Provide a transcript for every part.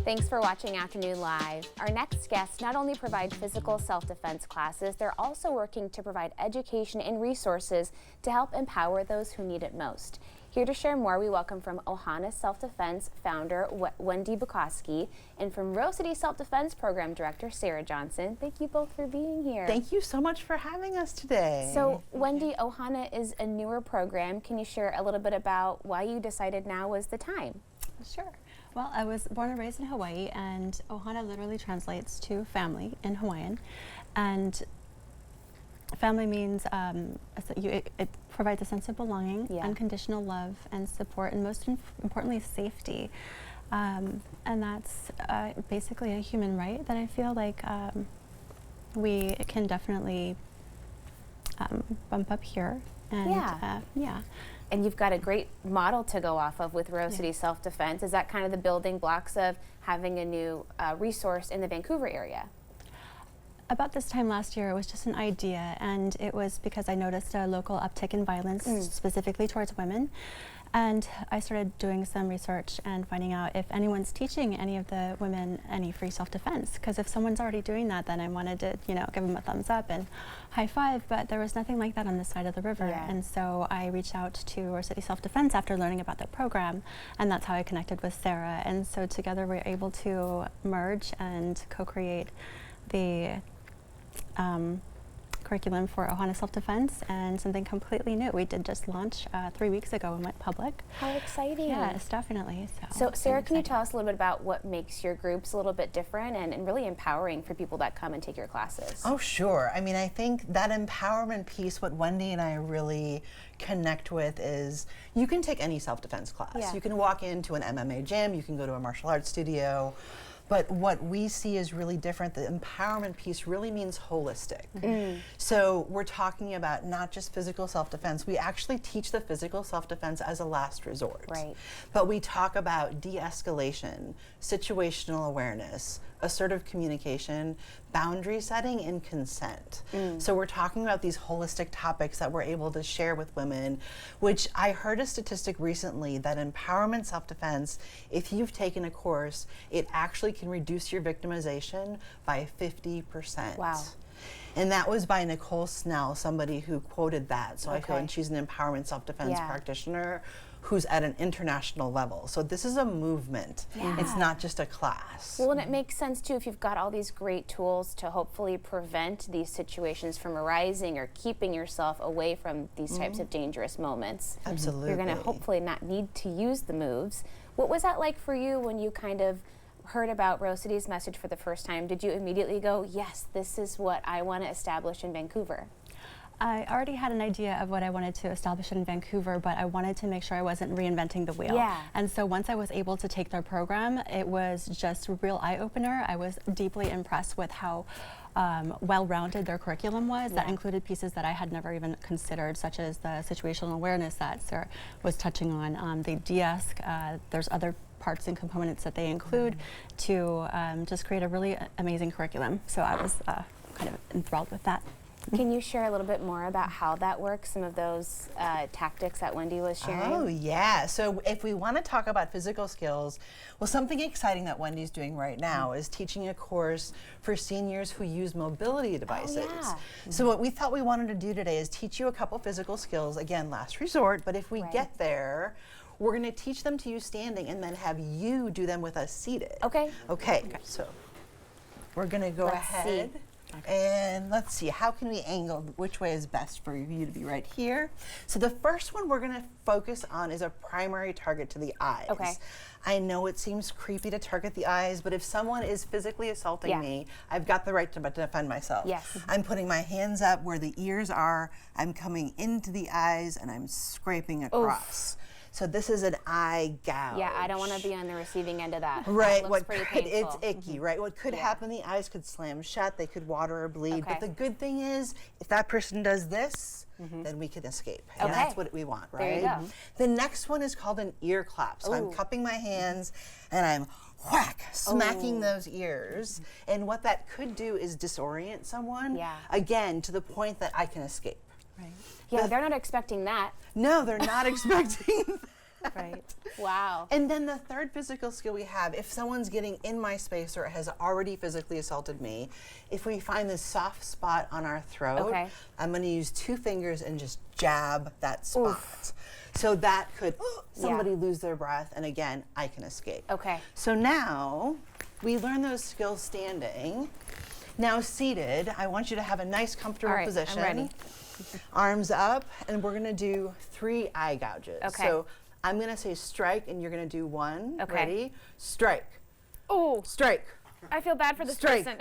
Thanks for watching Afternoon Live. Our next guests not only provide physical self-defense classes, they're also working to provide education and resources to help empower those who need it most. Here to share more, we welcome from Ohana Self-Defense founder Wendy Bukoski and from Rose City Self-Defense Program Director Sara Johnston. Thank you both for being here. Thank you so much for having us today. So Wendy, Ohana is a newer program. Can you share a little bit about why you decided now was the time? Sure. Well, I was born and raised in Hawaii, and Ohana literally translates to family in Hawaiian. And family means it provides a sense of belonging, unconditional love and support, and most importantly, safety. And that's basically a human right that I feel like we can definitely bump up here. And And you've got a great model to go off of with Rose City Self-Defense. Is that kind of the building blocks of having a new resource in the Vancouver area? About this time last year, it was just an idea, and it was because I noticed a local uptick in violence, specifically towards women. And I started doing some research and finding out if anyone's teaching any of the women any free self-defense. Because if someone's already doing that, then I wanted to, give them a thumbs up and high five. But there was nothing like that on this side of the river. And so I reached out to Rose City Self-Defense after learning about the program, and that's how I connected with Sara. And so together we were able to merge and co-create the curriculum for Ohana Self-Defense, and something completely new. We did just launch 3 weeks ago and went public. How exciting. Yes, definitely. So Sara, can you tell us a little bit about what makes your groups a little bit different and really empowering for people that come and take your classes? Oh, sure. I mean, I think that empowerment piece, what Wendy and I really connect with is you can take any self-defense class. You can walk into an MMA gym, you can go to a martial arts studio. But what we see is really different. The empowerment piece really means holistic. So we're talking about not just physical self-defense. We actually teach the physical self-defense as a last resort. But we talk about de-escalation, situational awareness, assertive communication, boundary setting, and consent. So we're talking about these holistic topics that we're able to share with women, which I heard a statistic recently that empowerment self-defense, if you've taken a course, it actually can reduce your victimization by 50%. Wow. And that was by Nicole Snell, somebody who quoted that. So I feel, and she's an empowerment self-defense practitioner who's at an international level. So this is a movement. It's not just a class. Well, and it makes sense too if you've got all these great tools to hopefully prevent these situations from arising or keeping yourself away from these types of dangerous moments. Absolutely. You're going to hopefully not need to use the moves. What was that like for you when you kind of heard about Rose City's message for the first time? Did you immediately go, yes, this is what I want to establish in Vancouver? I already had an idea of what I wanted to establish in Vancouver, but I wanted to make sure I wasn't reinventing the wheel. And so once I was able to take their program, it was just a real eye-opener. I was deeply impressed with how well-rounded their curriculum was. That included pieces that I had never even considered, such as the situational awareness that Sara was touching on, the de-esc. There's other parts and components that they include to just create a really amazing curriculum. So I was kind of enthralled with that. Can you share a little bit more about how that works, some of those tactics that Wendy was sharing? Oh, yeah. So if we want to talk about physical skills, well, something exciting that Wendy's doing right now is teaching a course for seniors who use mobility devices. So what we thought we wanted to do today is teach you a couple physical skills, again, last resort, but if we get there, we're going to teach them to you standing and then have you do them with us seated. Okay, so we're going to go ahead. And let's see, how can we angle, which way is best for you to be right here? So the first one we're going to focus on is a primary target to the eyes. I know it seems creepy to target the eyes, but if someone is physically assaulting me, I've got the right to defend myself. I'm putting my hands up where the ears are, I'm coming into the eyes, and I'm scraping across. So this is an eye gouge. Yeah, I don't want to be on the receiving end of that. Right, that looks pretty painful. It's icky, right? What could happen, the eyes could slam shut, they could water or bleed. But the good thing is, if that person does this, then we can escape. And that's what we want, right? There you go. The next one is called an ear clap. So I'm cupping my hands and I'm whack, smacking those ears. And what that could do is disorient someone, again, to the point that I can escape. Yeah, they're not expecting that. No, they're not expecting Right. Wow. And then the third physical skill we have, if someone's getting in my space or has already physically assaulted me, if we find this soft spot on our throat, Okay. I'm going to use 2 fingers and just jab that spot. So that could somebody lose their breath, and again, I can escape. Okay. So now we learn those skills standing. Now seated, I want you to have a nice comfortable All right, position. I'm ready. Arms up, and we're gonna do 3 eye gouges. Okay. So I'm gonna say strike, and you're gonna do 1. Okay. Ready? Strike. Oh, Strike. I feel bad for this Strike. person.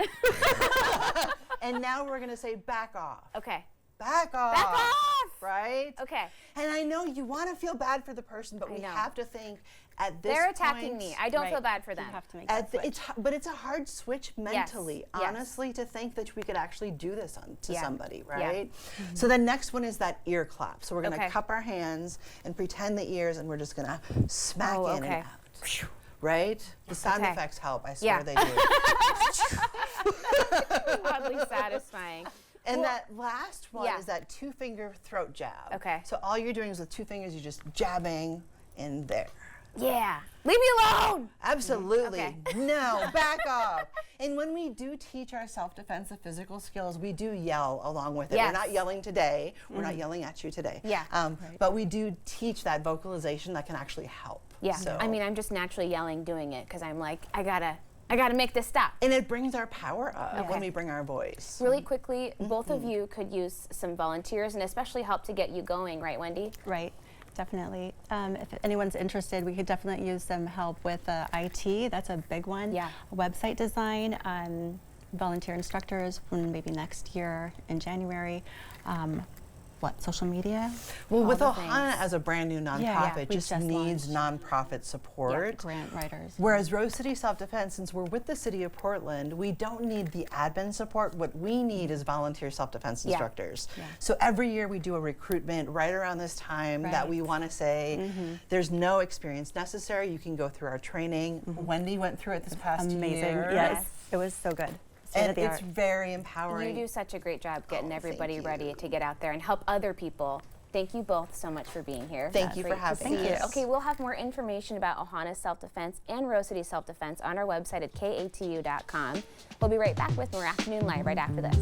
And now we're gonna say back off. Okay. Back off. Back off! Right? Okay. And I know you want to feel bad for the person, but I we know. have to think at this They're attacking point, me. I don't feel Right. bad for them. You have to make At that the, switch. but it's a hard switch mentally, yes. honestly, to think that we could actually do this to Yeah. somebody, Yeah. right? So the next one is that ear clap. So we're going to Okay. cup our hands and pretend the ears, and we're just going to smack Oh, in okay. and out. Right? The sound Okay. effects help. I swear Yeah. they do. Oddly satisfying. And that last one yeah. is that 2-finger throat jab. Okay. So all you're doing is with 2 fingers, you're just jabbing in there. Yeah. Leave me alone. Absolutely. Okay. No, back off. And when we do teach our self-defense, the physical skills, we do yell along with it. Yes. We're not yelling today. We're not yelling at you today. Yeah. But we do teach that vocalization that can actually help. Yeah. So, I mean, I'm just naturally yelling doing it because I'm like, I gotta make this stop. and it brings our power up Okay. when we bring our voice. Really quickly, both of you could use some volunteers and especially help to get you going, right, Wendy? Right, definitely. If anyone's interested, we could definitely use some help with IT. That's a big one. Yeah. Website design, volunteer instructors from maybe next year in January. Social media? Well, with the Ohana things. as a brand new nonprofit, Yeah, it we just just needs launched. nonprofit support. Grant writers. Whereas Rose City Self-Defense, since we're with the City of Portland, we don't need the admin support. What we need is volunteer self-defense Yeah. instructors. Yeah. So every year we do a recruitment right around this time that Right. we want to say, there's no experience necessary. You can go through our training. Wendy went through it this past Amazing. year. Yes, it was so good. State And of the it's art. very empowering. You do such a great job getting Oh, everybody thank ready you. to get out there and help other people. Thank you both so much for being here. Thank you for Great to having see you. us. Okay, we'll have more information about Ohana Self-Defense and Rose City Self-Defense on our website at katu.com. We'll be right back with more Afternoon Live right after this.